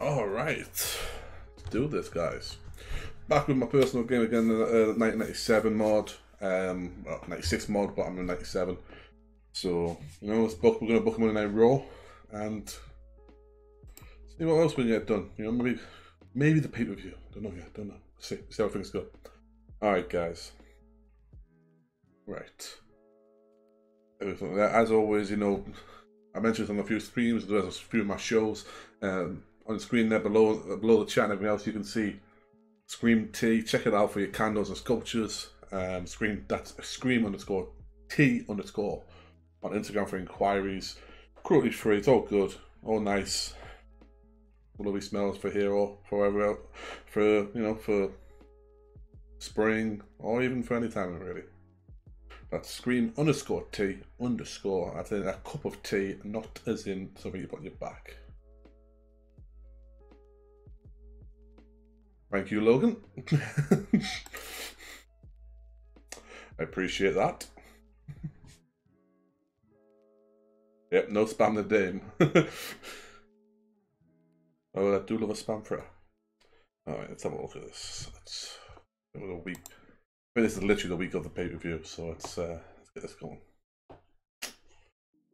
Alright, let's do this, guys. Back with my personal game again, 1997 mod. Well, 96 mod, but I'm in 97. So, you know, we're going to book Monday Night Raw and see what else we can get done. You know, maybe the pay-per-view. Don't know yet, don't know. See how things go. Alright, guys. Right. As always, you know, I mentioned on a few streams, there's a few of my shows. On the screen there below the chat and everything else, you can see Scream T. Check it out for your candles and sculptures. That's Scream_T_ on Instagram for inquiries. Cruelty free. It's all good, all nice. Lovely smells for hero, for spring, or even for any time really. That's Scream_T_. That's in a cup of tea, not as in something you put on your back. Thank you, Logan. I appreciate that. Yep, no spam the dame. Oh, I do love a spam threat. Alright, let's have a look at this. Let's give it a week. I mean, this is literally the week of the pay-per-view, so let's get this going.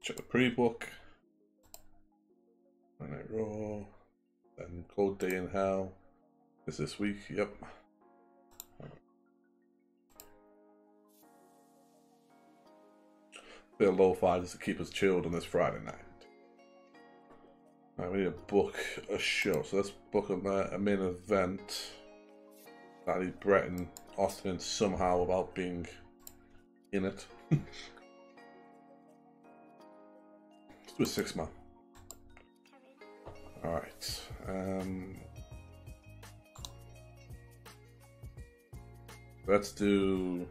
Check the pre-book. Monday Night Raw. Then Cold Day in Hell. Is this week? Yep. Bit of lo-fi just to keep us chilled on this Friday night. Right, we need to book a show, so let's book a main event. That is Brett and Austin somehow without being in it. Let's do a 6-man. Alright. Let's do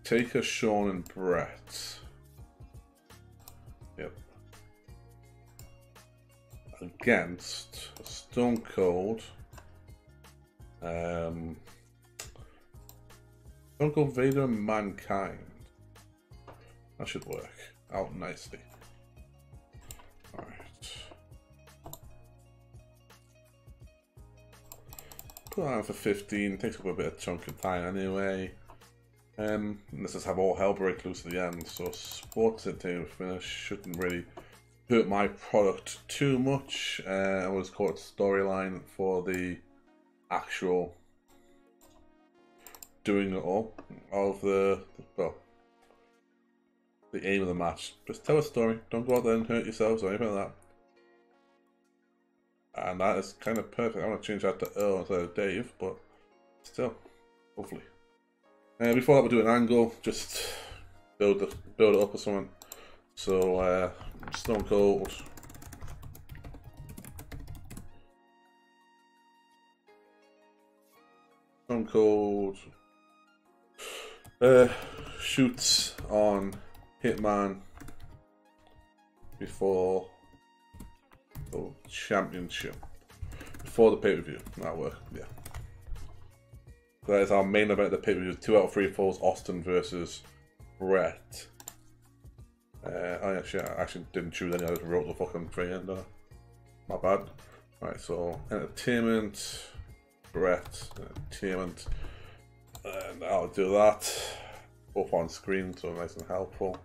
Taker, Sean, and Brett. Yep. Against Stone Cold. Stone Cold, Vader, and Mankind. That should work out nicely. Alright. Put that on for 15. Takes up a bit of chunk of time anyway. Let's just have all hell break loose at the end. So sports entertainment finish shouldn't really hurt my product too much. I will just call it storyline for the actual doing it all of the aim of the match. Just tell a story. Don't go out there and hurt yourselves or anything like that. And that is kind of perfect. I want to change that to Earl instead of Dave, but still, hopefully. Before that, we'll do an angle. Just build it up or something. So Stone Cold. Stone Cold shoots on Hitman before the championship, before the pay-per-view. That'll work, yeah. So that is our main event of the pay-per-view. 2 out of 3 falls. Austin versus Brett. I actually didn't choose any. I just wrote the fucking thing in there. My bad. Alright, so entertainment, Brett, entertainment, and I'll do that. Both on screen, so nice and helpful.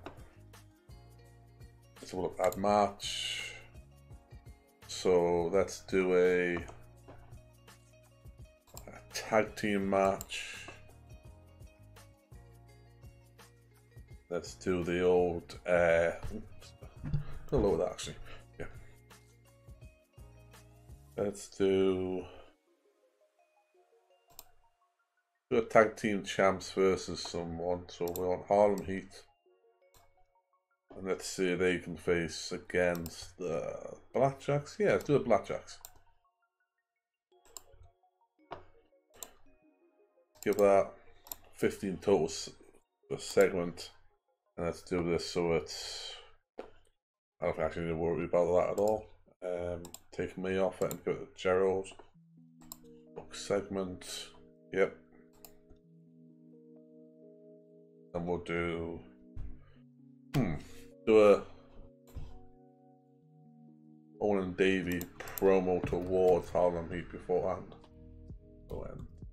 So we'll add match. So let's do a tag team match. Let's do the old go lower that actually. Yeah. Let's do a tag team champs versus someone. So we're on Harlem Heat. And let's see if they can face against the Blackjacks. Yeah, let's do the Blackjacks. Give that 15 total a segment. And let's do this so it's... I don't actually need to worry about that at all. Take me off it and go to Gerald. Book segment. Yep. And we'll do... do a Owen and Davey promo towards Harlem Heat beforehand. So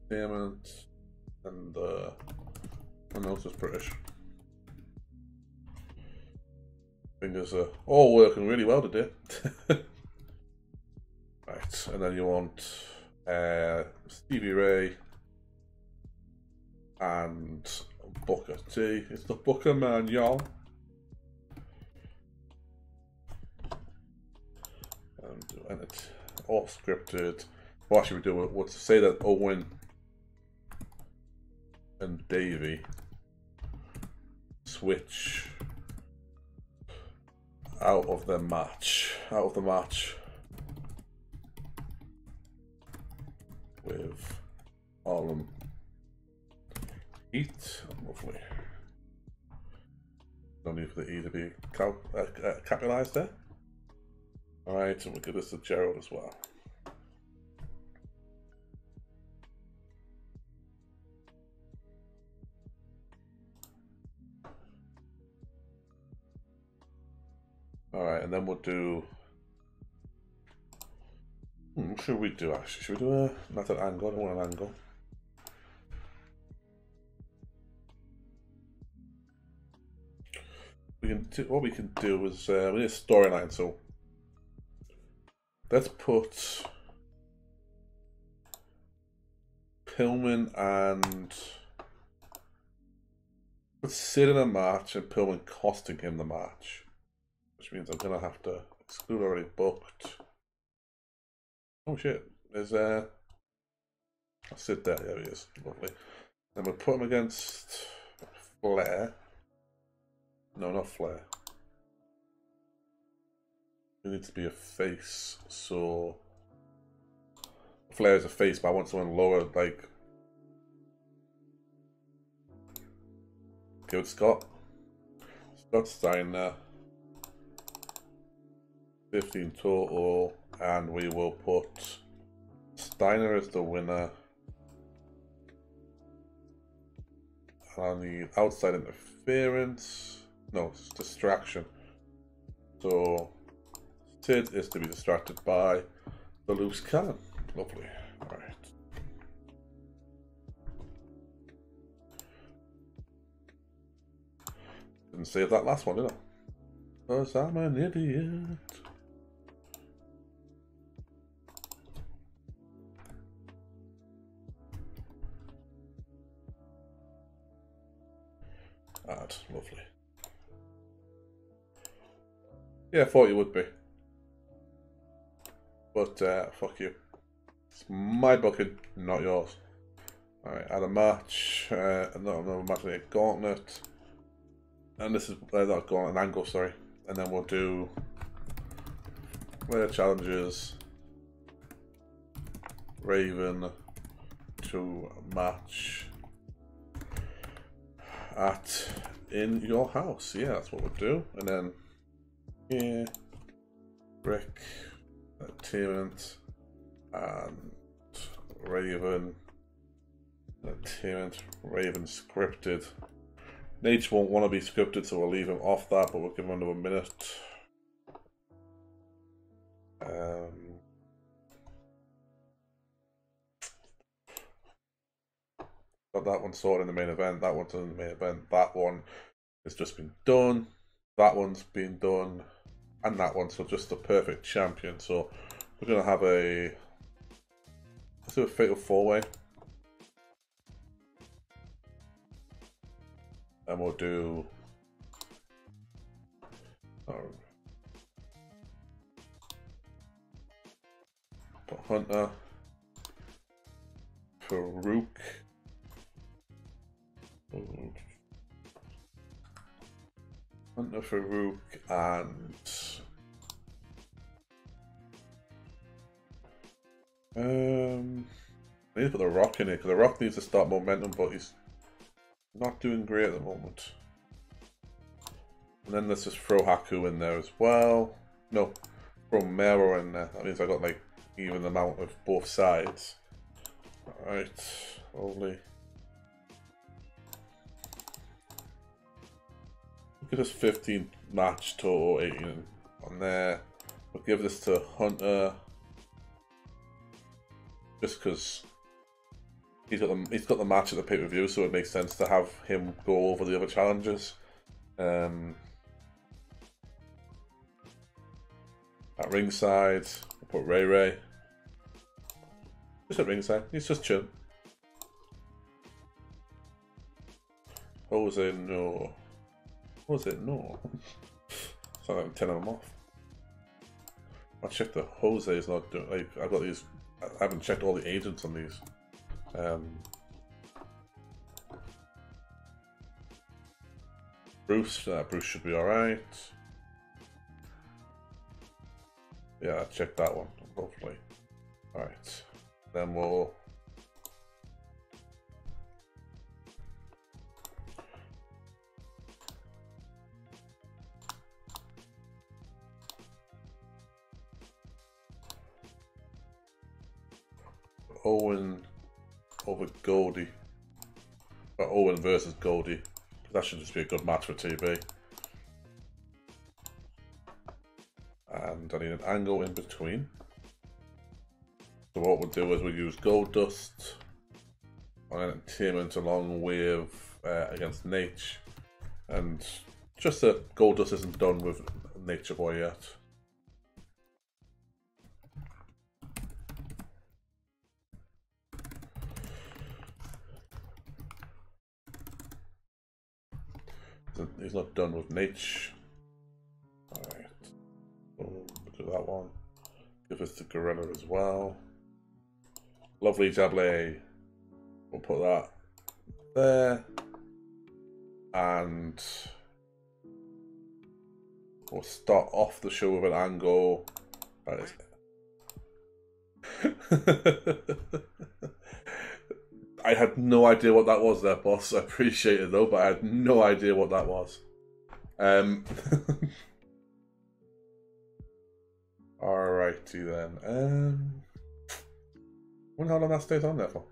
entertainment and else is British. Fingers are all working really well today. Right, and then you want Stevie Ray and Booker T. It's the Booker man, y'all. And it's all scripted. What should we do? We'll say that Owen and Davey switch out of the match. With Harlem Heat. Lovely. No need for the E to be capitalized there. Alright, and we'll give this to Gerald as well. Alright, and then we'll do... what should we do actually? Should we do not an angle? I don't want an angle. What we can do is we need a storyline, so let's put Pillman and let's sit in a match and Pillman costing him the match, which means I'm gonna have to exclude already booked. Oh shit, there's I'll sit there, there he is, lovely. Then we'll put him against Flair. No, not Flair. He needs to be a face, so Flair's a face, but I want someone lower, like okay with Scott. Scott Steiner. 15 total, and we will put Steiner as the winner. On the outside interference, no, it's distraction. So Sid is to be distracted by the loose cannon. Lovely. Alright. Didn't save that last one, did I? Because I'm an idiot. Add, lovely. Yeah, I thought you would be. But, fuck you. It's my booking, not yours. Alright, add a match. Another match, a gauntlet. And this is, not gauntlet, an angle, sorry. And then we'll do player challenges. Raven to match at in your house. Yeah, that's what we'll do. And then here, Rick, Entertainment, and Raven. Entertainment, Raven scripted. Nate won't want to be scripted, so we'll leave him off that, but we'll give him another minute. Got that one sorted in the main event, that one's in the main event, that one has just been done, that one's been done, and that one, so just the perfect champion. So we're going to have let's do a fatal 4-way. And we'll do Hunter, Farouk, Hunter, Farouk, and I need to put the Rock in here because the Rock needs to start momentum, but he's not doing great at the moment. And then let's just throw Haku in there as well. No, throw Mero in there. That means I got like even amount of both sides. Alright, lovely. Look at this 15 match total, 18 on there. We'll give this to Hunter just because he's got the match at the pay-per-view, so it makes sense to have him go over the other challengers. At ringside, we'll put Ray Ray. Just at ringside, he's just chilling. Jose, no. Jose, no. So I'm telling him off. I checked that Jose is not doing, like, I've got these, I haven't checked all the agents on these. Bruce should be alright. Yeah, I checked that one, hopefully. Alright. Then we'll Owen over Goldie. Or Owen versus Goldie. That should just be a good match for TV. And I need an angle in between. So what we'll do is we'll use Goldust on Entertainment along with against Nate. And just that Goldust isn't done with Nature Boy yet. He's not done with Nate. Alright. We'll do that one. Give us the Gorilla as well. Lovely Jable. We'll put that there. And we'll start off the show with an angle. That is I had no idea what that was there, boss. I appreciate it though, but I had no idea what that was. Alrighty then. Wonder how long that stays on there for.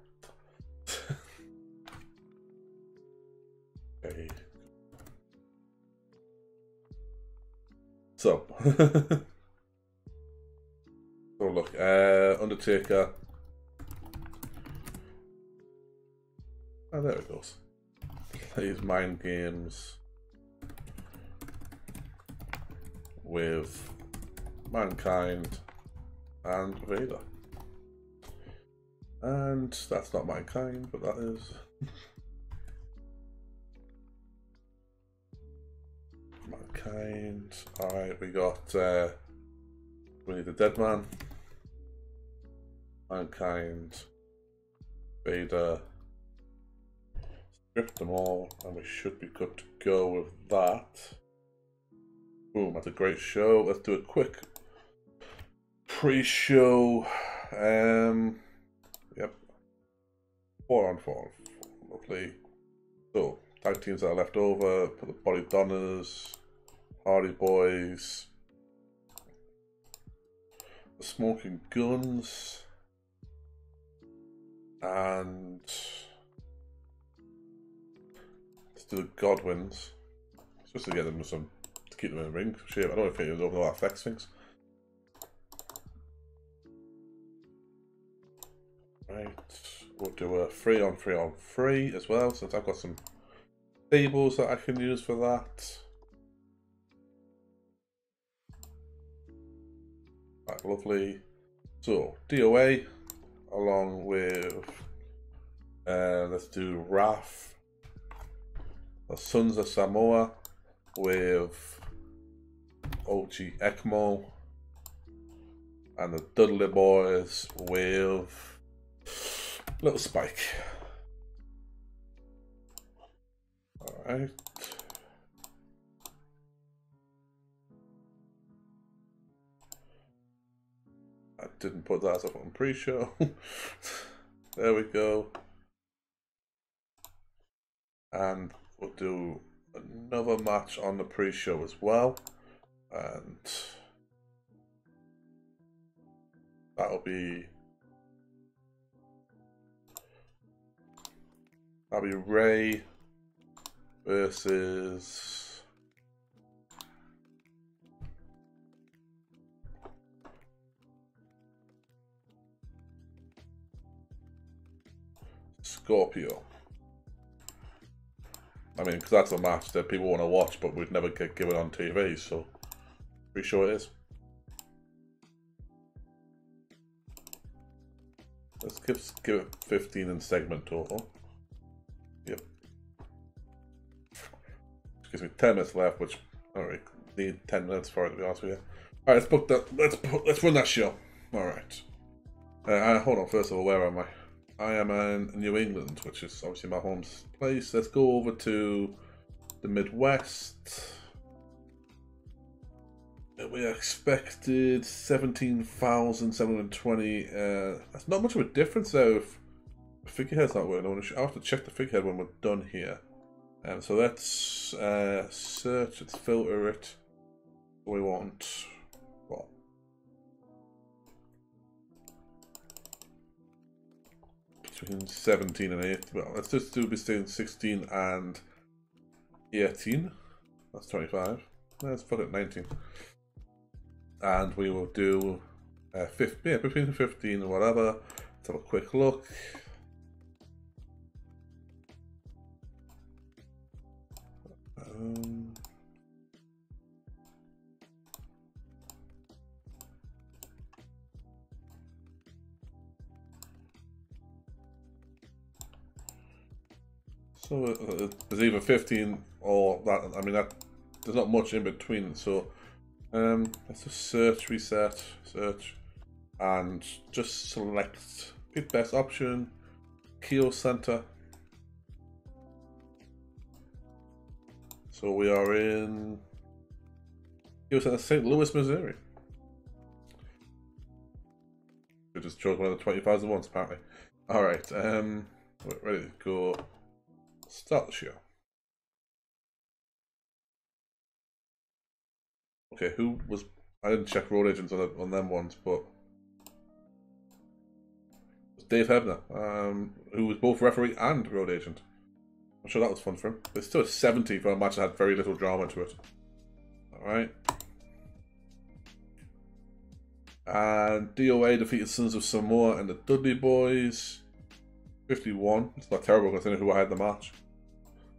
Okay. So, so look, Undertaker. Oh, there it goes. Plays mind games with Mankind and Vader. And that's not Mankind, but that is. Mankind. Alright, we got we need the Dead Man. Mankind. Vader. Strip them all, and we should be good to go with that. Boom, that's a great show. Let's do a quick pre-show. Yep. 4 on 4. Lovely. So, tag teams that are left over. Put the Body Donners, Hardy Boys, the Smoking Guns, and to the Godwins, just to get them to keep them in the ring shape. I don't think it overall affects things. Right, we'll do a 3 on 3 on 3 as well, since I've got some tables that I can use for that. Right, lovely. So DOA along with let's do Raph. The Sons of Samoa with OG Ekmo, and the Dudley Boys with Little Spike. Alright. I didn't put that up on pre-show. There we go. And we'll do another match on the pre-show as well, and that'll be Ray versus Scorpio. I mean, because that's a match that people want to watch, but we'd never get given on TV, so pretty sure it is. Let's give it 15 in segment total. Yep. Which gives me 10 minutes left, which I don't really need 10 minutes for it, to be honest with you. Alright, let's book that. Let's run that show. Alright. Hold on, first of all, where am I? I am in New England, which is obviously my home place. Let's go over to the Midwest. We expected 17,720. That's not much of a difference though if the figurehead's not working. I'll have to check the figurehead when we're done here. So let's search, let's filter it. We want, well, between 17 and 8. Well, let's just do between 16 and 18. That's 25. Let's put it 19. And we will do 15, yeah, between 15 and whatever. Let's have a quick look. So there's either 15 or that. I mean, that there's not much in between. So let's just search, reset, search, and just select pick best option, Keo Center. So we are in Keo Center, St. Louis, Missouri. We just chose one of the 20,000 ones, apparently. All right, we're ready to go. Start the show. Okay, who was? I didn't check road agents on them ones, but it was Dave Hebner, who was both referee and road agent. I'm sure that was fun for him. But it's still a 70 for a match that had very little drama to it. All right. And DOA defeated Sons of Samoa and the Dudley Boys. 51. It's not terrible considering who I had the match.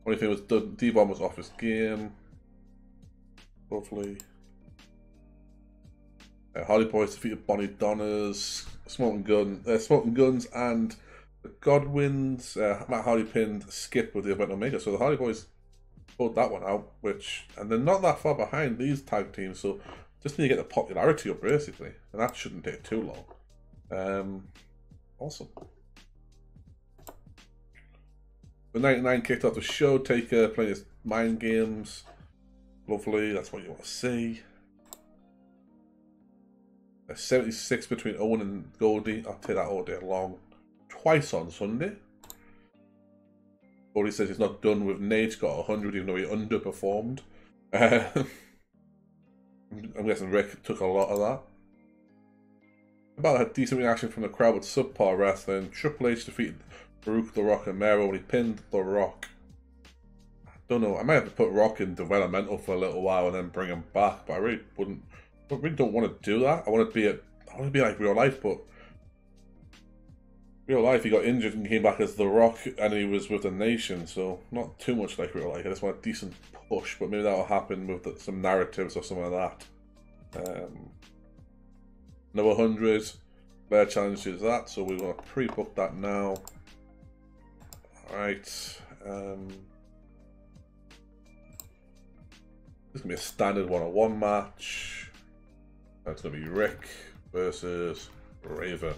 Only thing was D-Bomb was off his game. Hopefully. Hardy Boys defeated Bonnie Donners, Smoking Guns, and the Godwins. Matt Hardy pinned Skip with the event Omega. So the Hardy Boys pulled that one out, and they're not that far behind these tag teams. So just need to get the popularity up basically, and that shouldn't take too long. Awesome. The 99 kicked off the show. Taker playing his mind games. Lovely, that's what you want to see. A 76 between Owen and Goldie. I'll take that all day long. Twice on Sunday. Goldie says he's not done with Nate. Got 100 even though he underperformed. I'm guessing Rick took a lot of that. About had decent reaction from the crowd with subpar wrestling. Triple H defeated Farouk The Rock and Mero when he pinned The Rock. I don't know. I might have to put Rock in developmental for a little while and then bring him back, but I really don't want to do that. I want to be like real life, but real life he got injured and came back as The Rock and he was with the Nation, so not too much like real life. I just want a decent push, but maybe that'll happen with some narratives or something like that. Number 100 Bear challenges that, so we're going to pre-book that now. Alright, this is going to be a standard one-on-one match. That's going to be Rick versus Raven.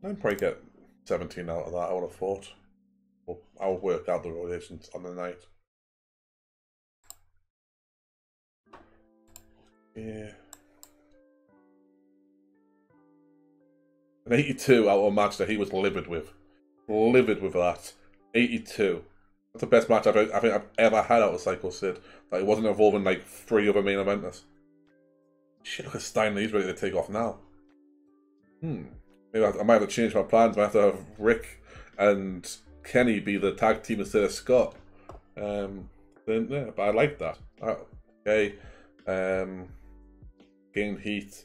I'd probably get 17 out of that, I would have thought. Well, I'll work out the rotations on the night. Yeah. An 82 out of a match that he was livid with. Livid with that. 82. That's the best match I think I've ever had out of Psycho Sid. Like, it wasn't involving like 3 other main eventers. Shit, look at Steiner, he's ready to take off now. Maybe I might have to change my plans. I might have to have Rick and Kenny be the tag team instead of Scott. Then yeah, but I like that. Okay. Gained heat.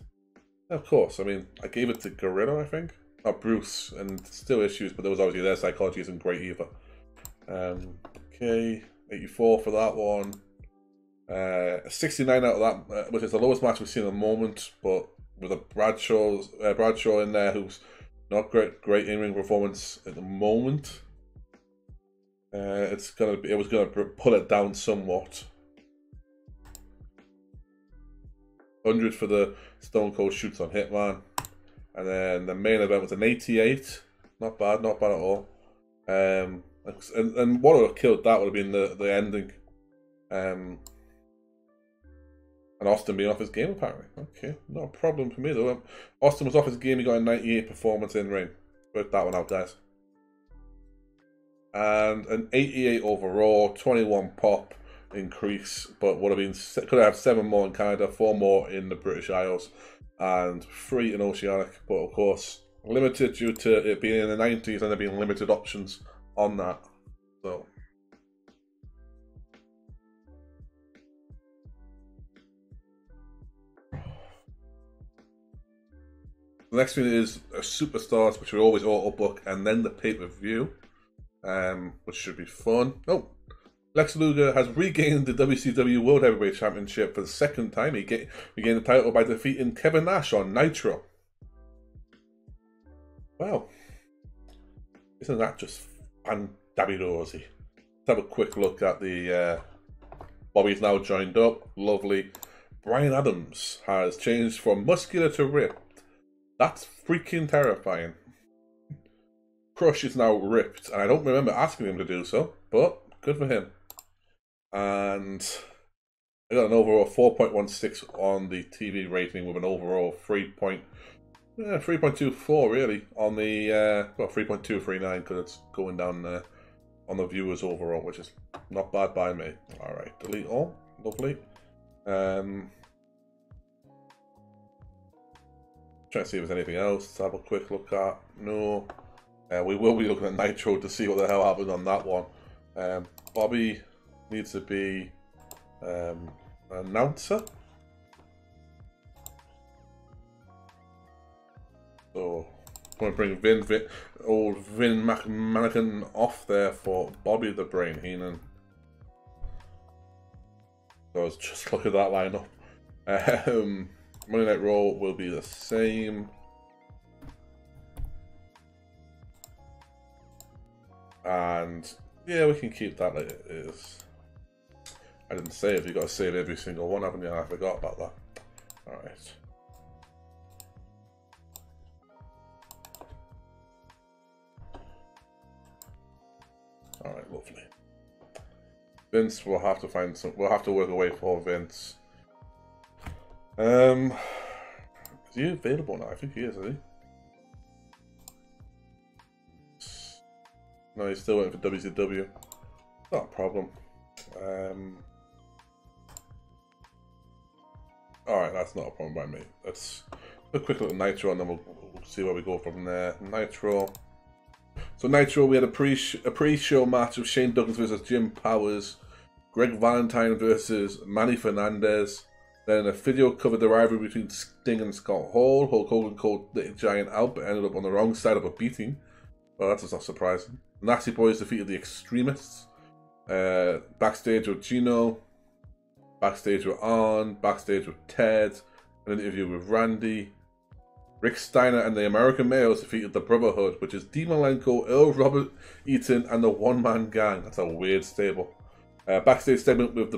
Of course, I mean, I gave it to Gorilla, I think. Not Bruce, and still issues, but there was obviously their psychology isn't great either. Okay, 84 for that one. 69 out of that, which is the lowest match we've seen at the moment, but with a Bradshaw in there, who's not great in-ring performance at the moment. It was gonna pull it down somewhat. 100 for the Stone Cold shoots on Hitman, and then the main event was an 88. Not bad at all. And what would have killed that would have been the ending. And Austin being off his game, apparently. Okay, not a problem for me though. Austin was off his game, he got a 98 performance in ring. Work that one out, guys. And an 88 overall, 21 pop increase, but would have been, could have 7 more in Canada, 4 more in the British Isles, and 3 in Oceanic. But of course, limited due to it being in the 90s and there being limited options on that. So. The next thing is Superstars, which we always auto book, and then the pay-per-view, which should be fun. Oh, Lex Luger has regained the WCW World Heavyweight Championship for the second time. He gained the title by defeating Kevin Nash on Nitro. Wow, isn't that just fantabulous? Let's have a quick look at the. Bobby's now joined up. Lovely. Brian Adams has changed from muscular to ripped. That's freaking terrifying. Crush is now ripped, and I don't remember asking him to do so, but good for him. And I got an overall 4.16 on the TV rating with an overall 3.24 really on the, well, 3.239 because it's going down there on the viewers overall, which is not bad by me. Alright, delete all. Lovely. Trying to see if there's anything else to have a quick look at. No. We will be looking at Nitro to see what the hell happened on that one. Bobby needs to be an announcer. So I'm going to bring old Vin McMahon off there for Bobby the Brain Heenan. So let's just look at that lineup. Monday Night Raw will be the same. And yeah, we can keep that like it is. I didn't save, you got to save every single one, haven't you? I forgot about that. Alright. Alright, lovely. Vince, we'll have to find some, we'll have to work a way for Vince. Is he available now? I think he is he? No, he's still waiting for WCW. Not a problem. Alright, that's not a problem by me. Let's a quick look at Nitro and then we'll see where we go from there. Nitro. So Nitro, we had a pre-show match of Shane Douglas versus Jim Powers, Greg Valentine versus Manny Fernandez. Then a video covered the rivalry between Sting and Scott Hall. Hulk Hogan called the Giant out, but ended up on the wrong side of a beating. Well, that's just not surprising. Nasty Boys defeated the Extremists. Backstage with Gino. Backstage with Arn. Backstage with Ted. An interview with Randy. Rick Steiner and the American Males defeated the Brotherhood, which is Dean Malenko, Earl Robert Eaton, and the One Man Gang. That's a weird stable. Backstage segment with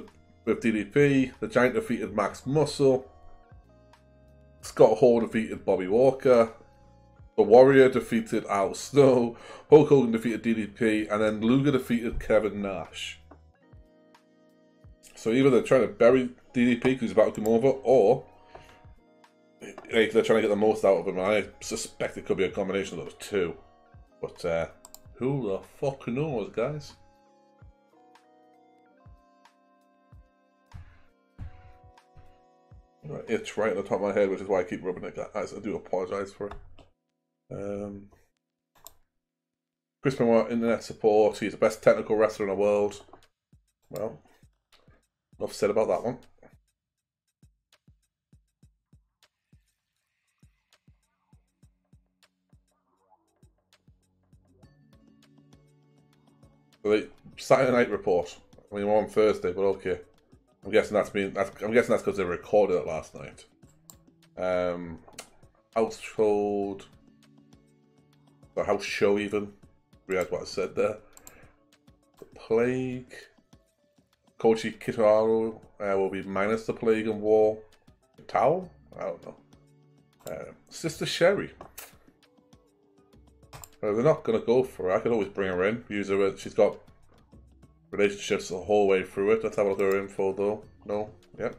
DDP. The Giant defeated Max Muscle. Scott Hall defeated Bobby Walker. The Warrior defeated Al Snow. Hulk Hogan defeated DDP. And then Luger defeated Kevin Nash. So either they're trying to bury DDP because he's about to come over, or they're trying to get the most out of him. And I suspect it could be a combination of those two. But who the fuck knows, guys? It's right at the top of my head, which is why I keep rubbing it, guys. I do apologise for it. Chris Benoit, internet support. He's the best technical wrestler in the world. Well, enough said about that one. So the Saturday Night Report. I mean, we're on Thursday, but okay. I'm guessing that's because they recorded it last night. Household, the house show even. Realize what I said there. The plague. Koichi Kitaro will be minus the plague and war. Towel? I don't know. Sister Sherry. They're not going to go for her. I could always bring her in. Use her. She's got relationships the whole way through it. Let's have a look at her info though. No. Yep.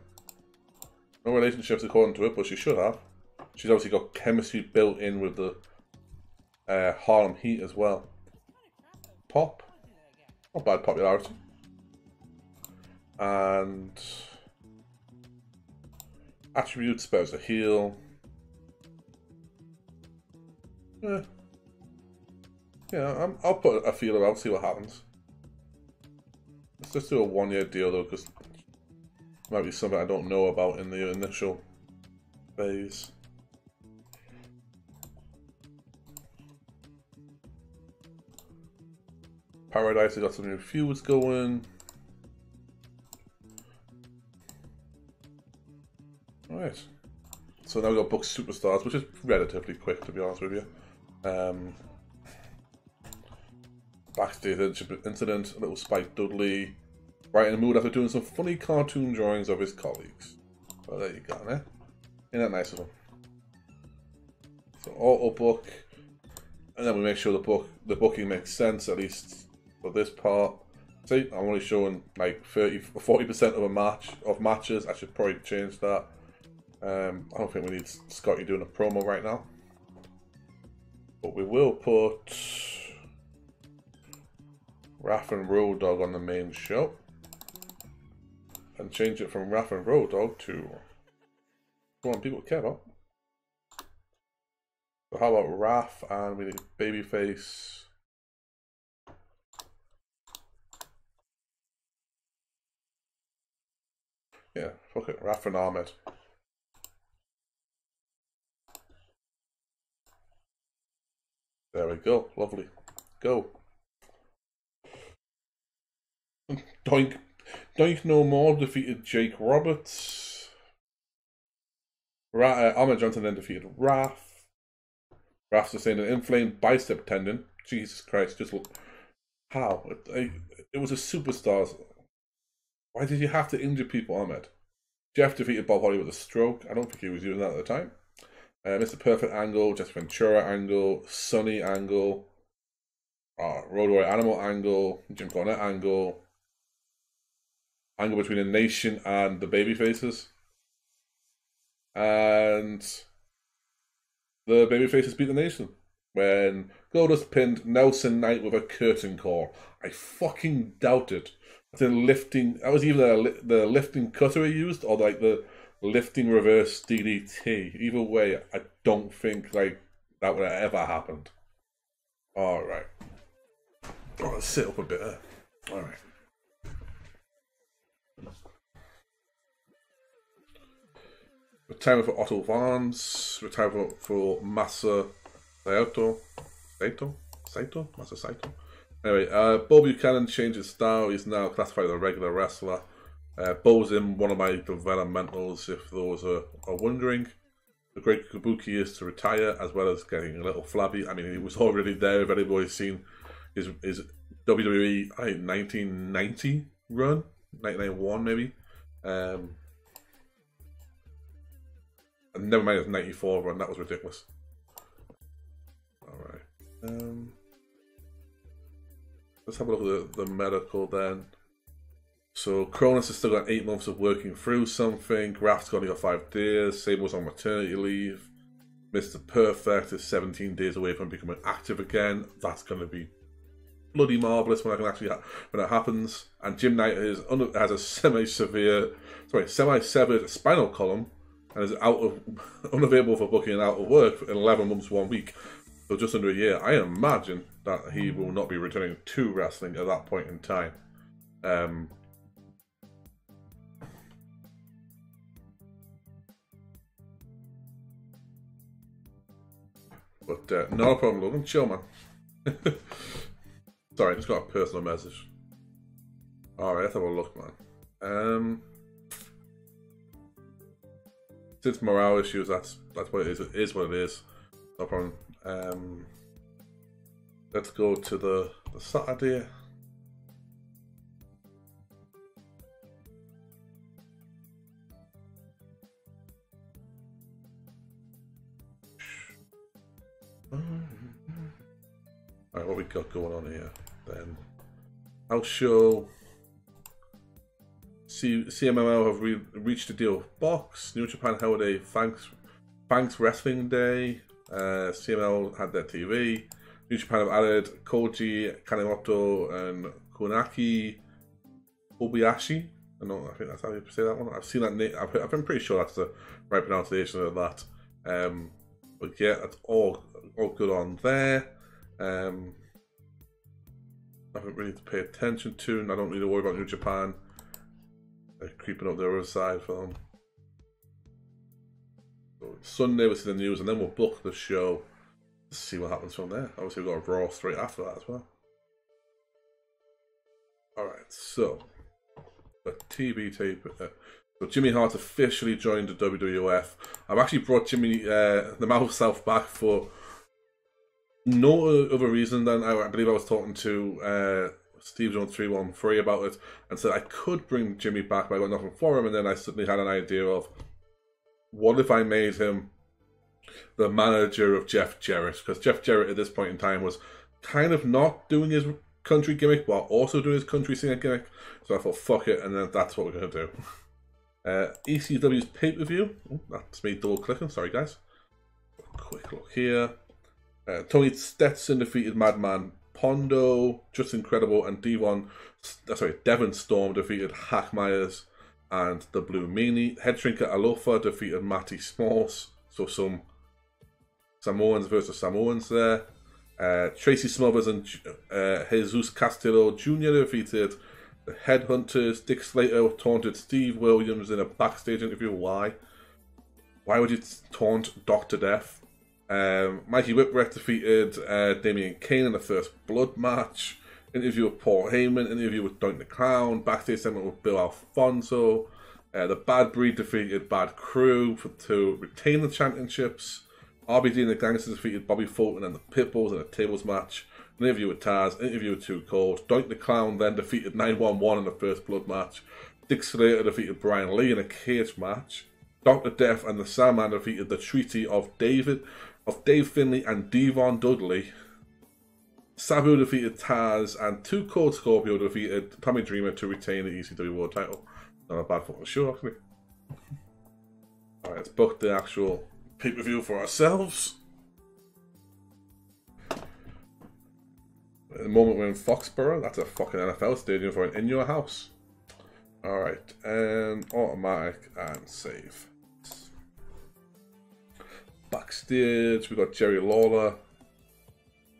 No relationships according to it, but she should have. She's obviously got chemistry built in with the Harlem Heat as well. Pop. Not bad popularity. And attribute spells a heal. Yeah, I'll put a feeler out, see what happens. Let's just do a 1-year deal though, because it might be something I don't know about in the initial phase. Paradise has got some new feuds going. Alright. So now we've got book Superstars, which is relatively quick to be honest with you. Backstage incident, a little Spike Dudley. Right in the mood after doing some funny cartoon drawings of his colleagues. Well, there you go, eh? Ain't that nice of him? So auto book. And then we make sure the booking makes sense, at least for this part. See, I'm only showing like 40% of matches. I should probably change that. I don't think we need Scotty doing a promo right now. But we will put Raph and Road Dogg on the main show. And change it from Raph and Road Dogg to one people care about. So how about Raph and we need Babyface. Yeah, fuck it, Raph and Ahmed. There we go, lovely. Go. Doink. Doink No More defeated Jake Roberts. Ahmed Johnson then defeated Raph. Raph sustained an inflamed bicep tendon. Jesus Christ, just look. How? It was a superstar. Why did you have to injure people, Ahmed? Jeff defeated Bob Holly with a stroke. I don't think he was using that at the time. Mr. Perfect angle, Jess Ventura angle, Sunny angle, Road Warrior Animal angle, Jim Cornette angle, angle between the Nation and the Babyfaces. And the Babyfaces beat the Nation when Goldust pinned Nelson Knight with a curtain call. I fucking doubt it. The lifting, that was either the lifting cutter he used or like the lifting reverse DDT. Either way, I don't think like that would have ever happened. Alright. Oh, let's sit up a bit there. Alright. Retirement for Otto Vance. Retirement for Masa Saito. Masa Saito. Anyway, Bo Buchanan changed his style. He's now classified as a regular wrestler. Bo's in one of my developmentals, if those are wondering. The great Kabuki is to retire, as well as getting a little flabby. I mean, he was already there. If anybody's seen his WWE, I think 1990 run, 1991 maybe. And never mind his 94 run. That was ridiculous. All right. Let's have a look at the medical then. So Cronus has still got 8 months of working through something. Raph's only got 5 days. Sable's on maternity leave. Mr. Perfect is 17 days away from becoming active again. That's going to be bloody marvelous when that happens. And Jim Knight has a semi-severed spinal column and is unavailable for booking and out of work in 11 months, 1 week. So just under a year. I imagine that he will not be returning to wrestling at that point in time. But not a problem, Logan. Chill, man. Sorry, I just got a personal message. Alright, let's have a look, man. Since morale issues, that's what it is. It is what it is. No problem. Let's go to the Saturday. Alright, what we got going on here then? I'll show CMLL have reached a deal with Box, New Japan held a Thanks Wrestling Day, CMLL had their TV, New Japan have added Koji, Kanemoto and Kunaki Obayashi. I think that's how you say that one. I've seen that name. I've been pretty sure that's the right pronunciation of that. But yeah, that's all good on there. Nothing really to pay attention to, and I don't really worry about New Japan. They're creeping up the other side for them. So Sunday we'll see the news, and then we'll book the show to see what happens from there. Obviously we've got a Raw straight after that as well. Alright, so the TV tape. So Jimmy Hart officially joined the WWF. I've actually brought Jimmy the Mouth South back for no other reason than I believe I was talking to Steve Jones 313 about it and said I could bring Jimmy back, but I got nothing for him. And then I suddenly had an idea of, what if I made him the manager of Jeff Jarrett? Because Jeff Jarrett at this point in time was kind of not doing his country gimmick while also doing his country singer gimmick. So I thought, fuck it, and then that's what we're going to do. ECW's pay-per-view. That's me double clicking, sorry guys. Quick look here. Tony Stetson defeated Madman Pondo, Just Incredible, and Devon Storm defeated Hack Myers and the Blue Meanie. Head Shrinker Alofa defeated Matty Smalls. So some Samoans versus Samoans there. Tracy Smothers and Jesus Castillo Jr. defeated the Headhunters. Dick Slater taunted Steve Williams in a backstage interview. Why? Why would you taunt Dr. Death? Mikey Whipwreck defeated Damian Kane in the First Blood match. Interview with Paul Heyman. Interview with Doink the Clown. Backstage segment with Bill Alfonso. The Bad Breed defeated Bad Crew to retain the championships. RBD and the Gangsters defeated Bobby Fulton and the Pitbulls in a tables match. An interview with Taz. Interview with Too Cold. Doink the Clown then defeated 911 in the First Blood match. Dick Slater defeated Brian Lee in a cage match. Dr. Death and the Sandman defeated the Treaty of Dave Finlay and Devon Dudley. Sabu defeated Taz, and Too Cold Scorpio defeated Tommy Dreamer to retain the ECW World title. Not a bad fucking show, actually. Alright, let's book the actual pay-per-view for ourselves. At the moment we're in Foxborough. That's a fucking NFL stadium for an in your house. Alright, and automatic and save. Backstage, we've got Jerry Lawler.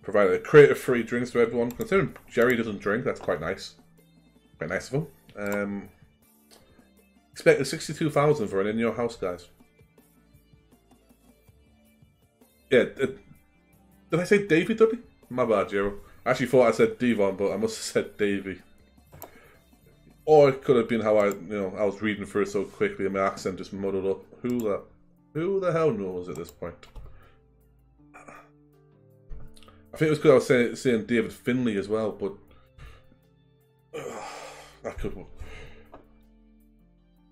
Provided creative-free drinks to everyone. Considering Jerry doesn't drink, that's quite nice. Quite nice of him. Expected 62,000 for an in your house, guys. Yeah, did I say Davey Dudley? My bad, Jero. I actually thought I said Devon, but I must have said Davey. Or it could have been how I was reading through it so quickly and my accent just muddled up. Who the hell knows at this point? I think it was because I was saying David Finlay as well, but that could. We'll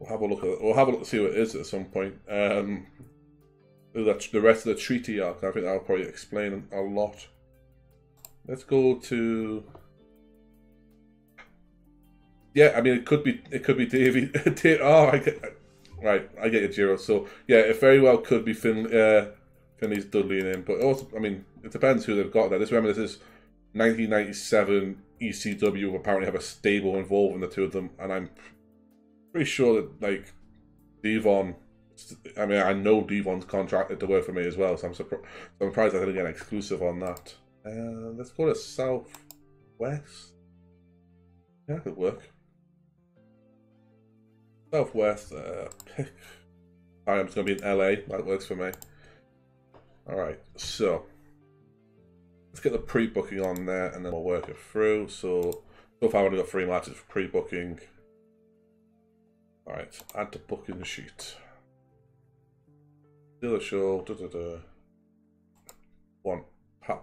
have a look at it. We'll have a look to see what it is at some point. The rest of the treaty arc, I think that'll probably explain a lot. Let's go to. Yeah, I mean it could be Davey. Oh, I get you, Jiro. So yeah, it very well could be Finley's Dudley in, but also, I mean, it depends who they've got there. Remember, this is 1997 ECW. Apparently, have a stable involved in the two of them, and I'm pretty sure that like Devon. I mean, I know Devon's contracted to work for me as well, so I'm surprised I didn't get an exclusive on that. Let's go to Southwest. Yeah, that could work. Southwest pick. I'm just going to be in LA. That works for me. Alright, so let's get the pre-booking on there, and then we'll work it through. So far I've only got 3 matches for pre-booking. Alright, add to booking sheet. Dealer show, One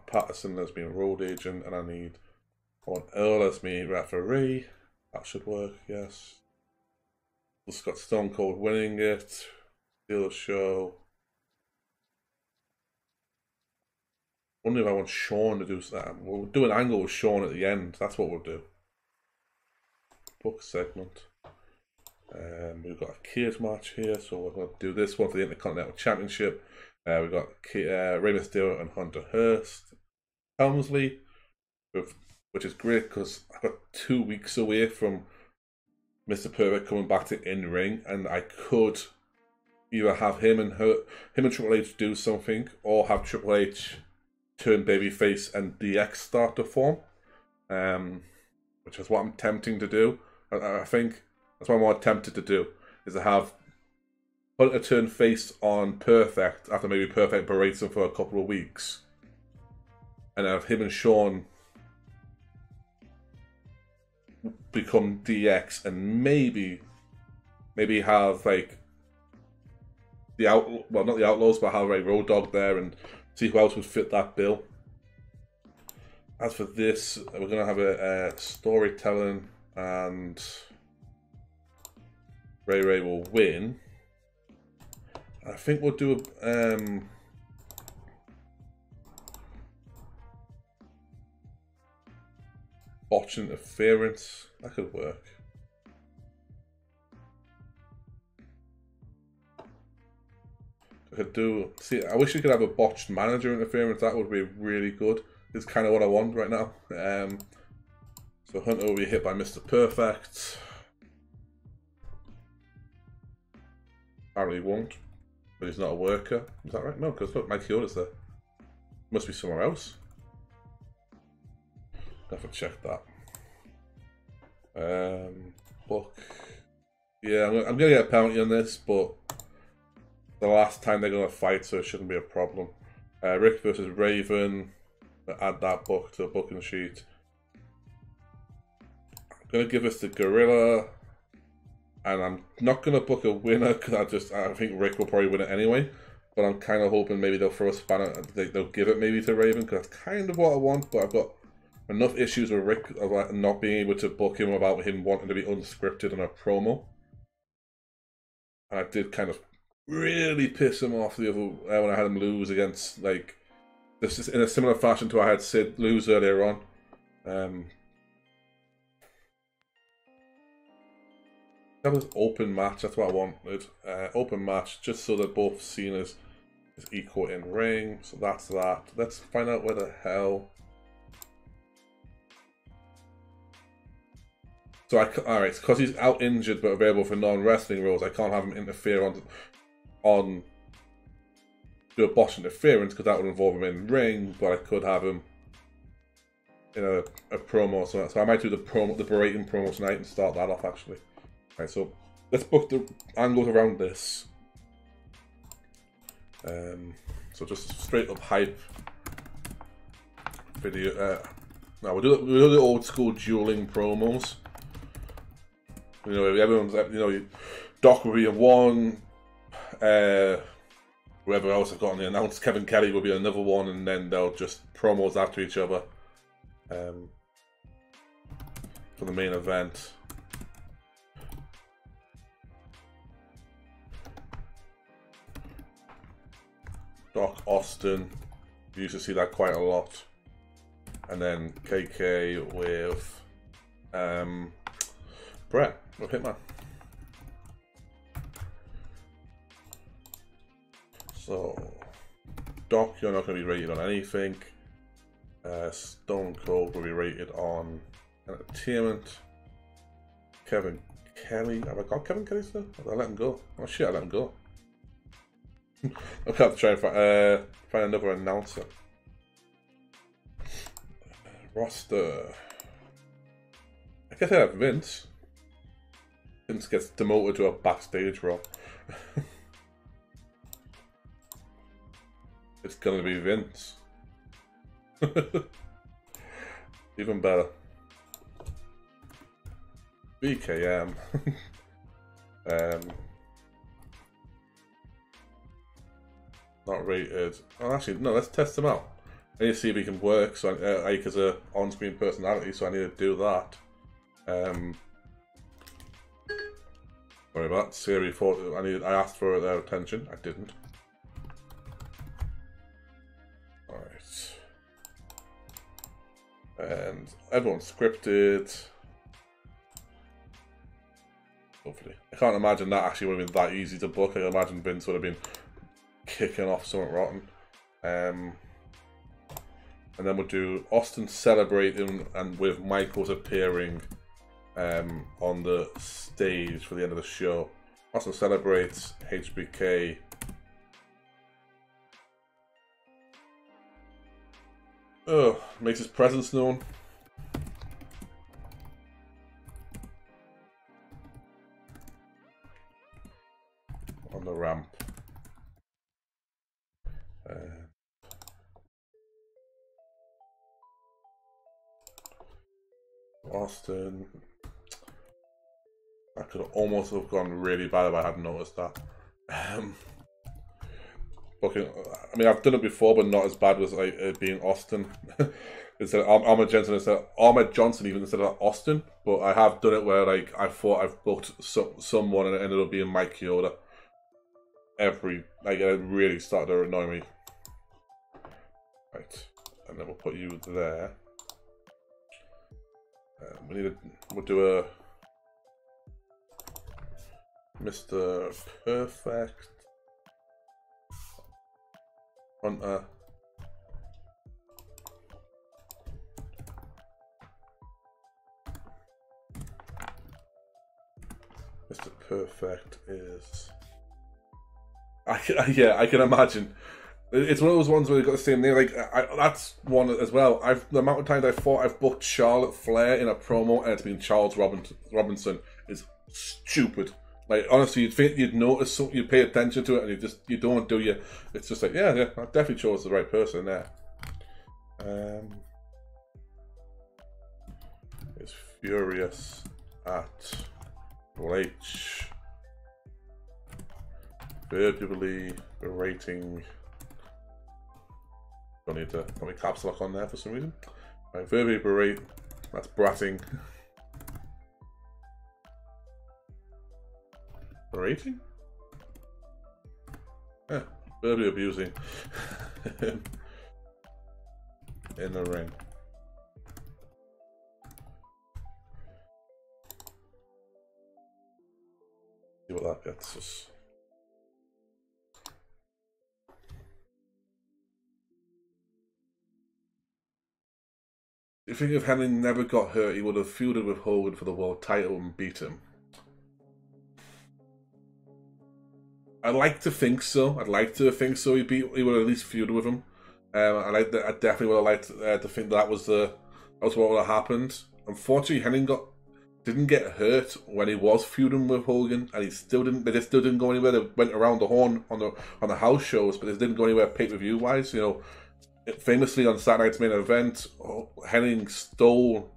Patterson as being road agent, and I want Earl as me referee. That should work, yes. It's got Stone Cold winning it. Dealer show. Wonder if I want Sean to do that. We'll do an angle with Sean at the end. That's what we'll do. Book segment. We've got a cage match here, so we're going to do this one for the Intercontinental Championship. We've got Rey Mysterio and Hunter Hearst Helmsley, which is great because I've got 2 weeks away from Mr. Perfect coming back to in-ring, and I could either have him and Triple H do something, or have Triple H turn babyface and DX start to form, which is what I'm tempting to do. I think that's what I'm more tempted to do, is to have Hunter turn face on Perfect after maybe Perfect berates him for a couple of weeks, and have him and Sean become DX, and maybe have like not the Outlaws, but have like Road Dogg there, and see who else would fit that bill. As for this, we're gonna have a storytelling, and Ray will win. I think we'll do a botch interference. That could work. I could do. See, I wish we could have a botched manager interference. That would be really good. It's kind of what I want right now. So Hunter will be hit by Mr. Perfect. Apparently he won't, but he's not a worker. Is that right? No, because look, Mike Yoda's there. Must be somewhere else. I have to check that. Book. Yeah, I'm gonna get a penalty on this, but the last time they're gonna fight, so it shouldn't be a problem. Rick versus Raven. Add that book to the booking sheet. I'm gonna give us the Gorilla, and I'm not gonna book a winner because I think Rick will probably win it anyway. But I'm kind of hoping maybe they'll throw a spanner. They'll give it maybe to Raven, because that's kind of what I want. But I've got enough issues with Rick about not being able to book him without him wanting to be unscripted in a promo. And I did kind of really piss him off the other when I had him lose against, like, this is in a similar fashion to I had Sid lose earlier on. That was open match. That's what I wanted. Open match, just so they're both seen as equal in ring. So that's that. Let's find out where the hell. So alright, because he's out injured but available for non-wrestling roles, I can't have him interfere on do a botch interference, because that would involve him in ring. But I could have him in a promo. So I might do the berating promo tonight and start that off actually. Right, so let's book the angles around this. So just straight up hype video. Now we'll do the old school dueling promos. You know, everyone's, you know, Doc will be a one. Whoever else I've got on the announce, Kevin Kelly will be another one, and then they'll just promos after each other for the main event. Doc Austin, we used to see that quite a lot, and then KK with Brett with Hitman. So Doc, you're not going to be rated on anything. Stone Cold will be rated on entertainment. Kevin Kelly, have I got Kevin Kelly still? I let him go. Oh shit, I let him go. I've got to try and find another announcer. Roster. I guess I have Vince. Vince gets demoted to a backstage role. It's gonna be Vince. Even better. BKM. Not rated. Oh, actually, no, let's test them out. I need to see if he can work. So, Ike is a on-screen personality, so I need to do that. Sorry about that. Siri thought I asked for their attention. I didn't. Alright. And everyone's scripted. Hopefully. I can't imagine that actually would have been that easy to book. I can imagine Vince would have been kicking off something rotten. And then we'll do Austin celebrating and with Michaels appearing on the stage for the end of the show. Austin celebrates HBK. Oh, makes his presence known. On the ramp. Austin. I could almost have gone really bad if I hadn't noticed that. Booking, I mean, I've done it before, but not as bad as like it being Austin. Instead of Ahmed Johnson, even instead of Austin. But I have done it where like I thought I've booked someone and it ended up being Mike Chioda. It really started to annoy me. Right, and then we'll put you there. We'll do a Mr. Perfect Hunter. Mr. Perfect is. I can imagine. It's one of those ones where you've got the same name. Like that's one as well. The amount of times I thought I've booked Charlotte Flair in a promo and it's been Charles Robinson is stupid. Like honestly, you'd think you'd notice something, you'd pay attention to it, and you don't, do you? It's just like yeah, I definitely chose the right person there. Is furious at H. Verbally berating. Don't need to put my caps lock on there for some reason. Right, verbally berate. That's bratting. Berating? Yeah, verbally abusing. In the ring. See what that gets us. You think if Henry never got hurt, he would have feuded with Hogan for the world title and beat him? I'd like to think so. He would have at least feuded with him. I definitely would have liked to think that was what would have happened. Unfortunately, Henry didn't get hurt when he was feuding with Hogan, and they still didn't go anywhere. They went around the horn on the house shows, but they didn't go anywhere pay-per-view wise. You know. Famously on Saturday Night's Main Event, Hennig stole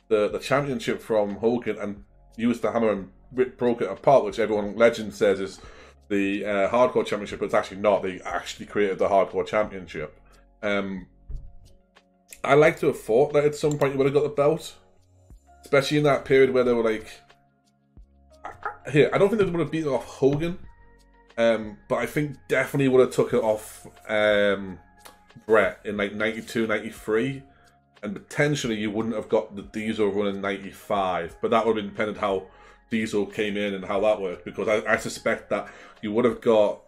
the championship from Hogan and used the hammer and broke it apart, which legend says is the Hardcore Championship, but it's actually not. They actually created the Hardcore Championship. I like to have thought that at some point you would have got the belt, especially in that period where they were like, I don't think they would have beaten off Hogan, but I think definitely would have took it off Brett in like 92, 93, and potentially you wouldn't have got the Diesel run in 95, but that would have been dependent how Diesel came in and how that worked, because I suspect that you would have got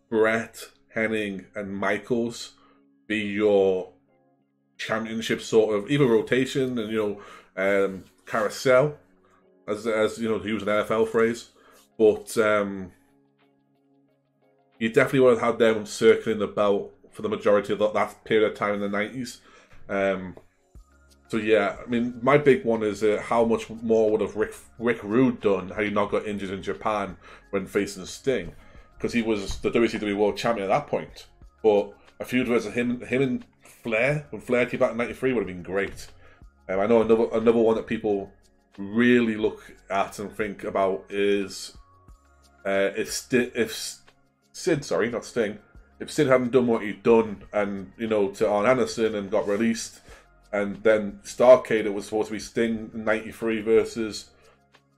Brett, Hennig, and Michaels be your championship sort of either rotation and carousel, as you know, to use an NFL phrase, but you definitely would have had them circling the belt for the majority of that period of time in the 90s. So yeah, I mean, my big one is how much more would have Rick Rude done had he not got injured in Japan when facing Sting, because he was the WCW World Champion at that point. But a feud versus him and Flair. When Flair came back in '93 would have been great. I know another one that people really look at and think about is if Sid, sorry, not Sting, if Sid hadn't done what he'd done and, you know, to Arn Anderson and got released, and then Starrcade, it was supposed to be Sting in '93 versus,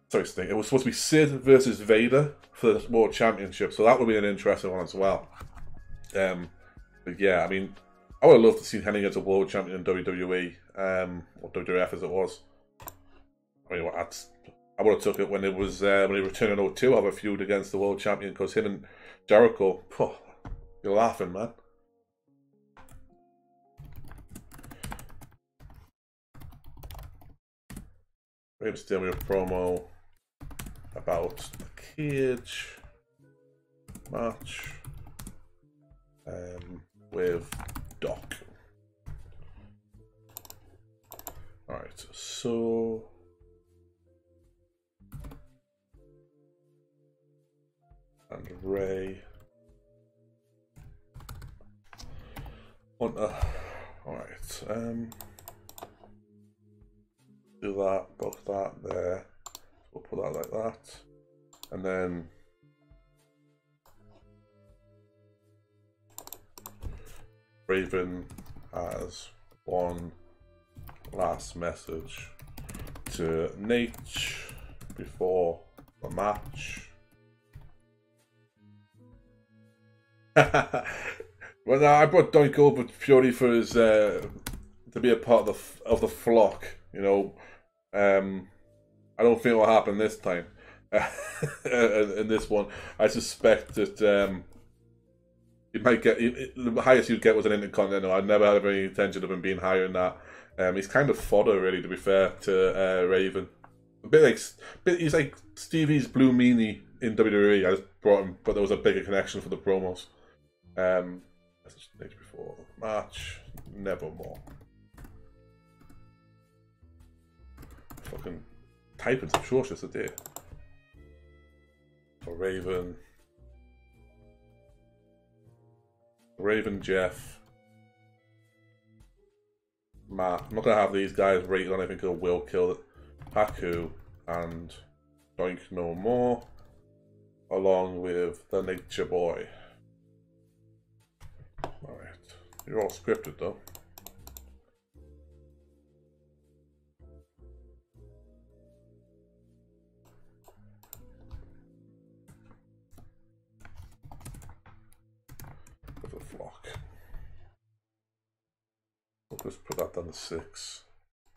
sorry, Sting, it was supposed to be Sid versus Vader for the World Championship, so that would be an interesting one as well. But yeah, I mean, I would have loved to see Hennig as a World Champion in WWE, or WWF as it was. I mean, I would have took it when it was when he returned in '02, have a feud against the World Champion, because him and Jericho, you're laughing, man. Rey Mysterio promo about the cage match with Doc. Alright, so and Ray Hunter. Alright, do that, book that there. We'll put that like that. And then Raven has one last message to Nate before the match. Well, no, I brought Doink over purely for his to be a part of the flock. You know, I don't think it will happen this time. In this one, I suspect that he might get the highest you'd get was an Intercontinental. I never had any intention of him being higher than that. He's kind of fodder, really, to be fair to Raven. A bit like he's like Stevie's Blue Meanie in WWE. I just brought him, but there was a bigger connection for the promos. Message before the match, nevermore. Fucking typing some short shits a day. For Raven, Jeff, Matt. I'm not gonna have these guys rated on anything because Will kill it. Haku and Doink No More, along with the Nature Boy. Alright, you're all scripted though. With a flock. We'll just put that down to 6.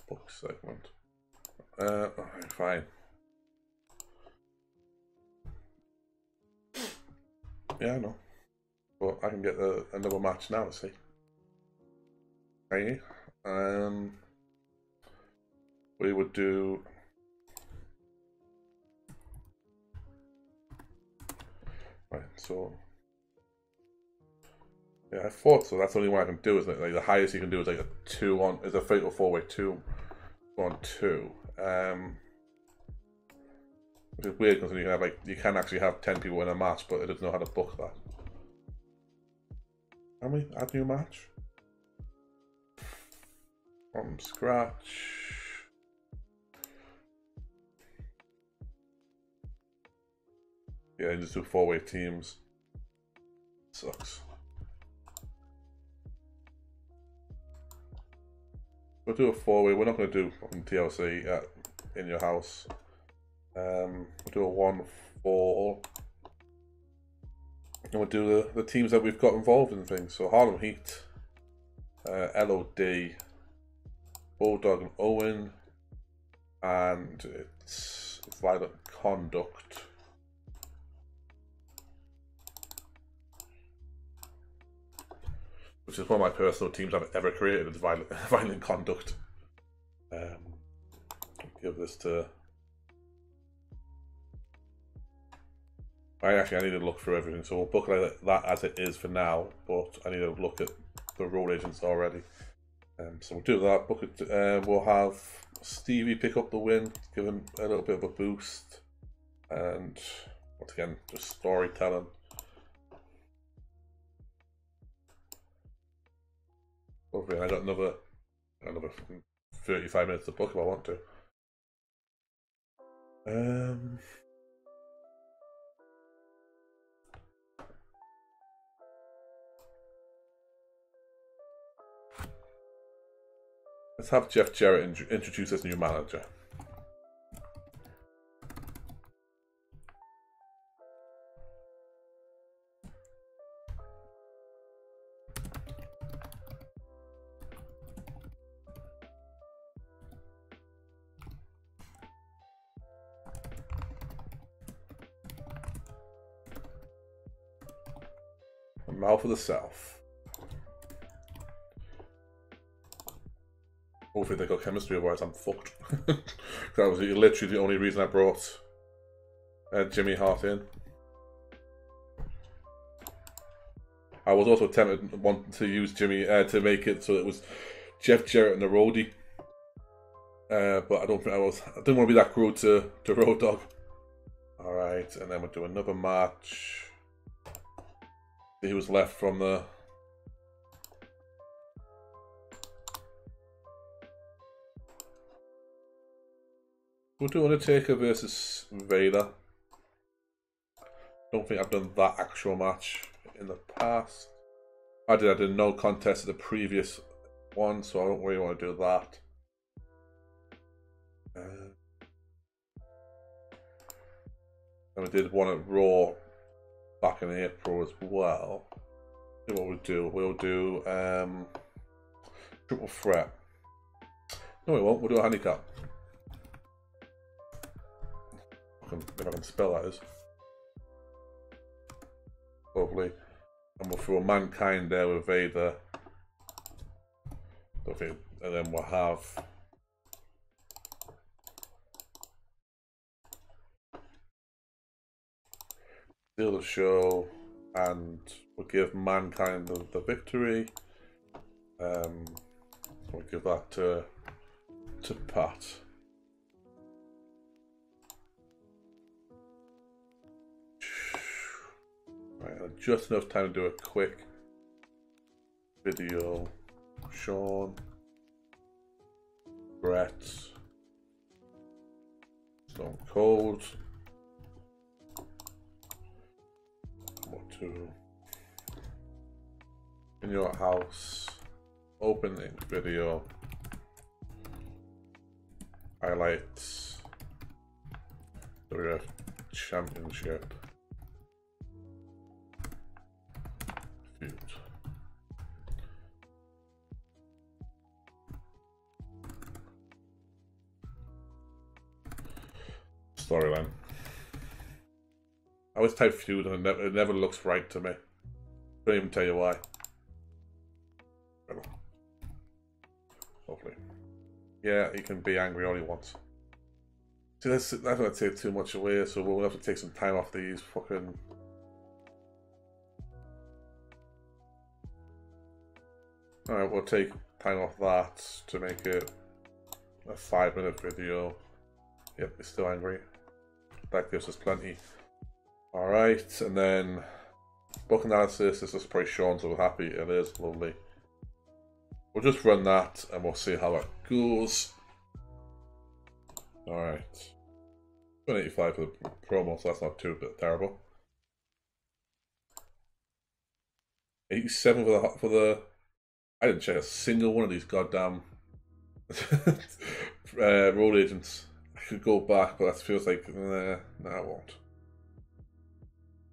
Book segment. Alright, fine. Yeah, I know. But I can get another match now, see. Okay. We would do right, so yeah, I thought so. That's the only one I can do, isn't it? Like the highest you can do is like a 2-on, is a fatal 4-way 2-on-2. Which is weird because you can have you can actually have 10 people in a match, but it doesn't know how to book that. Can we add new match? From scratch. Yeah, just do 4-way teams. Sucks. We'll do a 4-way. We're not going to do fucking TLC in your house. We'll do a 1-4. And we'll do the teams that we've got involved in things. So Harlem Heat, LOD, Bulldog and Owen, and it's Violent Conduct. Which is one of my personal teams I've ever created, is Violent Conduct. Give this to... I need to look through everything, so we'll book like that as it is for now, but I need to look at the road agents already. So we'll do that, book it, we'll have Stevie pick up the win, give him a little bit of a boost, and once again, just storytelling. Over here, I got another 35 minutes to book if I want to. Let's have Jeff Jarrett introduce this new manager. Mouth of the South. Hopefully they got chemistry, otherwise I'm fucked. That was literally the only reason I brought Jimmy Hart in. I was also tempted wanting to use Jimmy to make it so it was Jeff Jarrett and the Roadie. But I don't think I didn't want to be that cruel to Road Dogg. Alright, and then we'll do another match. He was left from the... We'll do Undertaker versus Vader. Don't think I've done that actual match in the past. I did no contest at the previous one, so I don't really want to do that. And we did one at Raw back in April as well. See what we'll do. We'll do triple threat. No, we won't. We'll do a handicap. If I can spell that is. Lovely. And we'll throw Mankind there with Vader. Okay, and then we'll have steal the show, and we'll give Mankind the victory. We'll give that to Pat. Right, just enough time to do a quick video. Sean, Brett, Stone Cold. What to in your house? Opening video. Highlights. WWF Championship. Feud. Storyline. I always type feud and it never looks right to me. Don't even tell you why. Hopefully. Yeah, he can be angry all he wants. See, that's going to take too much away, so we'll have to take some time off these fucking... Alright, we'll take time off that to make it a 5-minute video. Yep, he's still angry. That gives us plenty. Alright, and then book analysis. This is probably Sean, so we're happy. It is lovely. We'll just run that and we'll see how it goes. Alright. 185 for the promo, so that's not too terrible. 87 for the I didn't check a single one of these goddamn road agents. I could go back, but that feels like nah, I won't.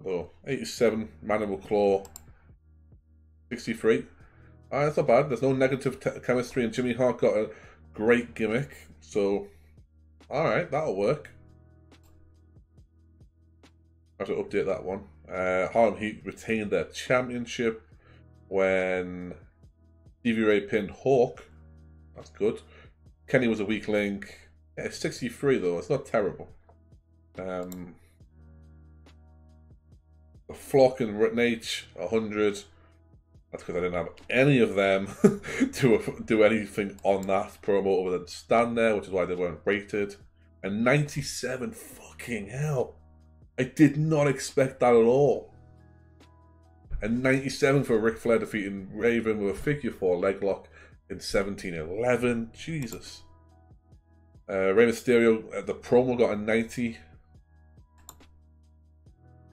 So 87 Mandible Claw, 63. That's not bad. There's no negative chemistry, and Jimmy Hart got a great gimmick. So, alright, that'll work. I have to update that one. Harlem Heat retained their championship when Stevie Ray pinned Hawk. That's good. Kenny was a weak link. Yeah, it's 63 though. It's not terrible. The Flock and H 100. That's because I didn't have any of them to do anything on that promo other than stand there, which is why they weren't rated. And 97, fucking hell. I did not expect that at all. A 97 for Ric Flair defeating Raven with a figure 4 leg lock in 1711. Jesus. Rey Mysterio, the promo got a 90.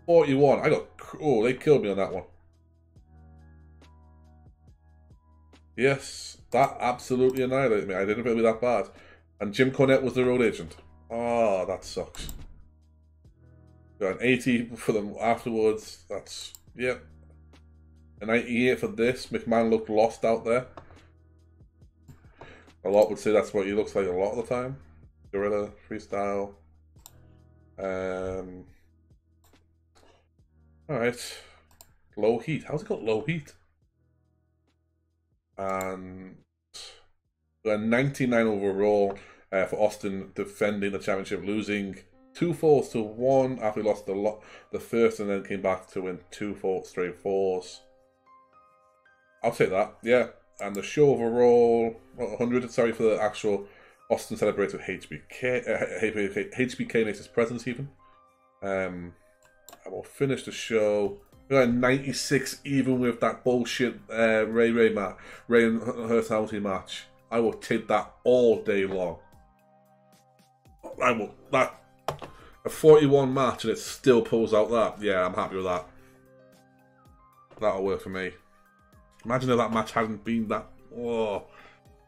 41. I got... Oh, they killed me on that one. Yes, that absolutely annihilated me. I didn't feel it that bad. And Jim Cornette was the road agent. Oh, that sucks. Got an 80 for them afterwards. That's... Yep. A 98 for this. McMahon looked lost out there. A lot would say that's what he looks like a lot of the time. Gorilla, freestyle. Alright. Low heat. How's it got low heat? And a 99 overall for Austin defending the championship, losing 2 falls to 1 after he lost the first and then came back to win 2 straight falls. I'll take that, yeah. And the show overall, 100, sorry, for the actual Austin celebrates with HBK. HBK makes his presence even. I will finish the show. We got a 96 even with that bullshit Ray and Hurt match. I will take that all day long. I will. That a 41 match and it still pulls out that. Yeah, I'm happy with that. That'll work for me. Imagine if that match hadn't been that. Oh,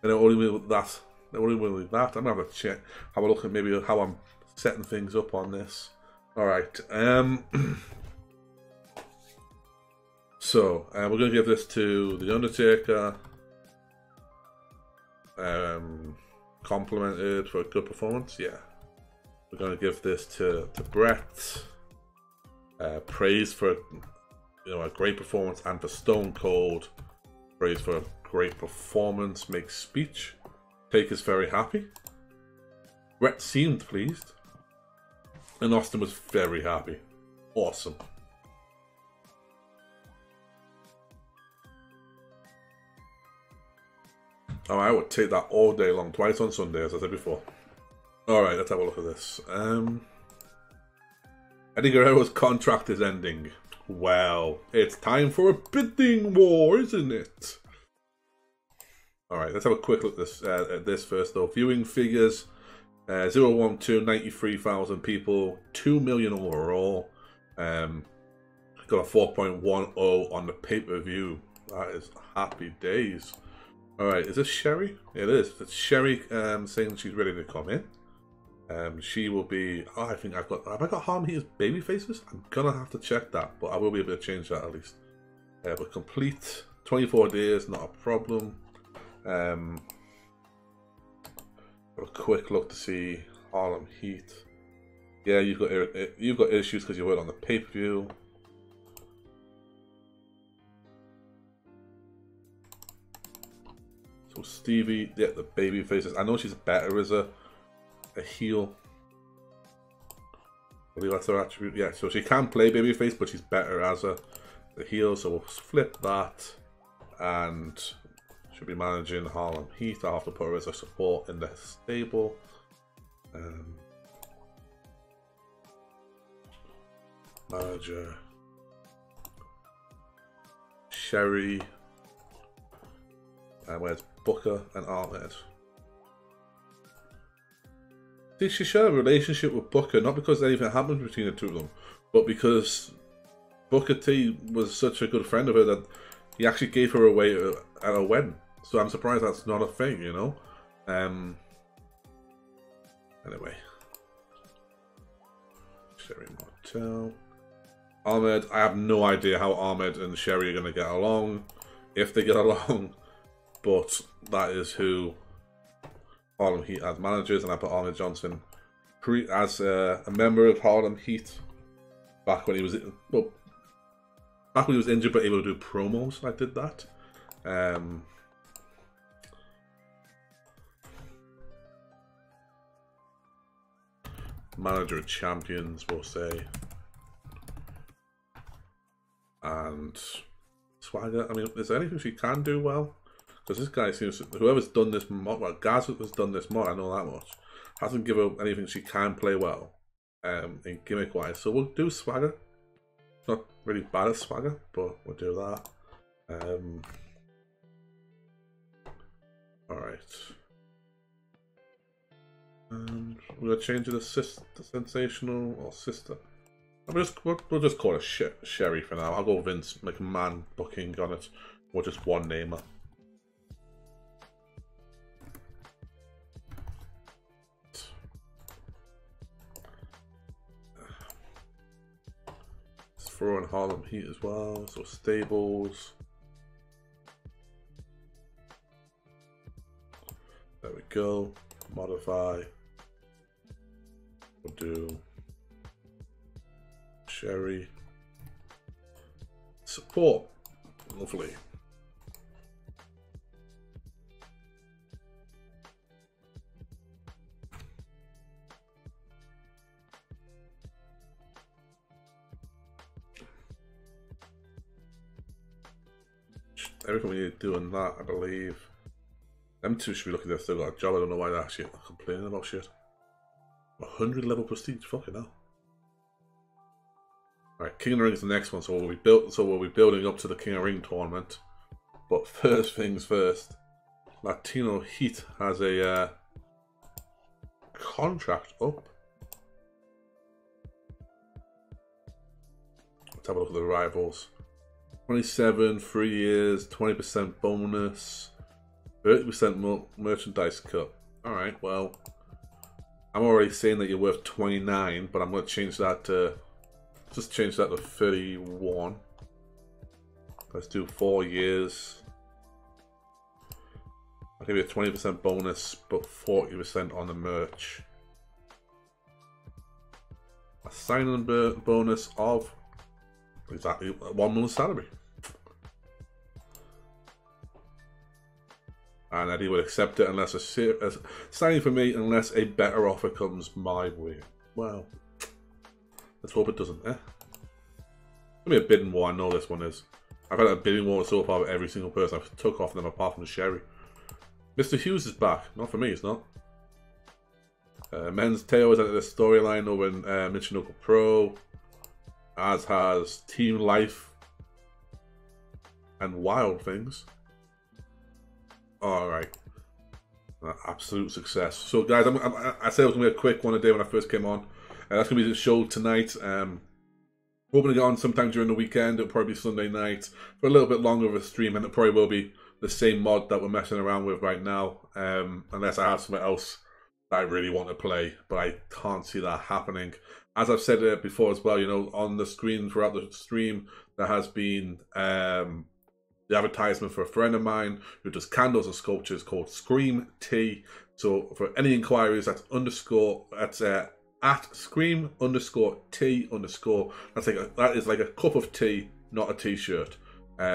and it only with that. It only with that. I'm gonna have a check. Have a look at maybe how I'm setting things up on this. All right. So we're gonna give this to the Undertaker. Complimented for a good performance. Yeah. We're gonna give this to Brett. Praise for a great performance, and for Stone Cold, praise for a great performance. Makes speech. Taker's very happy. Brett seemed pleased, and Austin was very happy. Awesome. Oh, I would take that all day long, twice on Sunday, as I said before. Alright, let's have a look at this. Eddie Guerrero's contract is ending. Well, it's time for a bidding war, isn't it? Alright, let's have a quick look at this first, though. Viewing figures, 012, 93,000 people, 2 million overall. Got a 4.10 on the pay-per-view. That is happy days. Alright, is this Sherry? It is. It's Sherry saying she's ready to come in. She will be... Oh, I think have I got Harm Heater's baby faces? I'm gonna have to check that, but I will be able to change that at least. But complete 24 days, not a problem. Have a quick look to see Harlem Heat. Yeah, you've got issues because you weren't on the pay-per-view. So Stevie, yeah, the baby faces. I know she's better as a heel. I believe that's her attribute. Yeah, so she can play babyface, but she's better as a heel. So we'll flip that, and she'll be managing Harlem Heat. I'll have to put her as a support in the stable. Manager Sherry. And where's Booker and Ahmed? See, she shared a relationship with Booker, not because anything happened between the two of them, but because Booker T was such a good friend of her that he actually gave her away at a wedding. So I'm surprised that's not a thing, you know? Anyway. Sherry Martel. Ahmed, I have no idea how Ahmed and Sherry are going to get along, if they get along, but that is who Harlem Heat as managers, and I put Ahmed Johnson as a member of Harlem Heat back when he was injured but able to do promos. I did that. Manager of Champions, we'll say, and Swagger. I mean, is there anything she can do well? Because this guy seems to, whoever's done this mod, well, Gaz has done this mod, I know that much, hasn't given her anything she can play well in gimmick wise. So we'll do Swagger. Not really bad at swagger, but we'll do that. Alright. And we'll change it to sensational or sister. We'll just call it Sherry for now. I'll go Vince McMahon booking on it, or just one namer. Let's throw in Harlem Heat as well. So stables. There we go. Modify. We'll do Sherry. Support. Lovely. Everything we need to do on that, I believe. Them two should be looking, they've still got a job. I don't know why they're actually complaining about shit. 100 level prestige, fucking hell. Alright, King of the Ring is the next one, so we'll be building up to the King of the Ring tournament. But first things first, Latino Heat has a contract up. Let's have a look at the rivals. 27, 3 years, 20% bonus, 30% merchandise cut. Alright, well, I'm already saying that you're worth 29, but I'm going to change that to, just change that to 31. Let's do 4 years. I'll give you a 20% bonus, but 40% on the merch. A signing bonus of exactly 1 month's salary. And Eddie would accept it unless signing for me, unless a better offer comes my way. Well, let's hope it doesn't, eh? It's gonna be a bidding war, I know this one is. I've had a bidding war so far with every single person I've took off them apart from the Sherry. Mr. Hughes is back. Not for me, it's not. Men's Teo is at the storyline over in Michinoku Pro. As has Team Life and Wild Things. Alright. Absolute success. So guys, I said it was going to be a quick one a day when I first came on. That's going to be the show tonight. Hoping to get on sometime during the weekend. It'll probably be Sunday night. For a little bit longer of a stream, and it probably will be the same mod that we're messing around with right now. Unless I have something else that I really want to play. But I can't see that happening. As I've said before as well, you know, on the screen throughout the stream, there has been the advertisement for a friend of mine who does candles and sculptures called Scream Tea. So for any inquiries, that's at Scream _Tea _. That is like a cup of tea, not a t-shirt.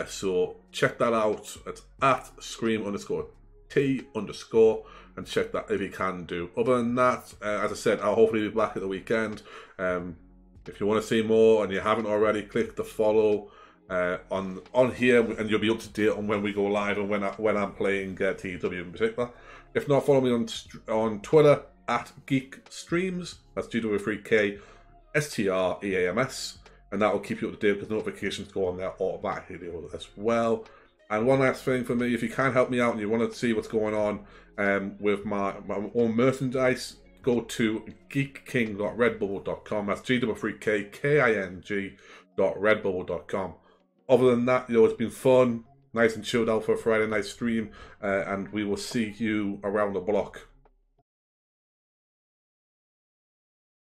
So check that out. It's at Scream _Tea _ and check that if you can do. Other than that, as I said, I'll hopefully be back at the weekend. If you want to see more and you haven't already, click the follow on here, and you'll be up to date on when we go live and when I'm playing TW in particular. If not, follow me on Twitter at Geek Streams. That's GW3K STREAMS, and that will keep you up to date because notifications go on there automatically as well. And one last thing for me, if you can help me out and you want to see what's going on with my own merchandise, go to geekking.redbubble.com. That's GW3KKING.redbubble.com. Other than that, you know, it's been fun, nice and chilled out for a Friday night stream, and we will see you around the block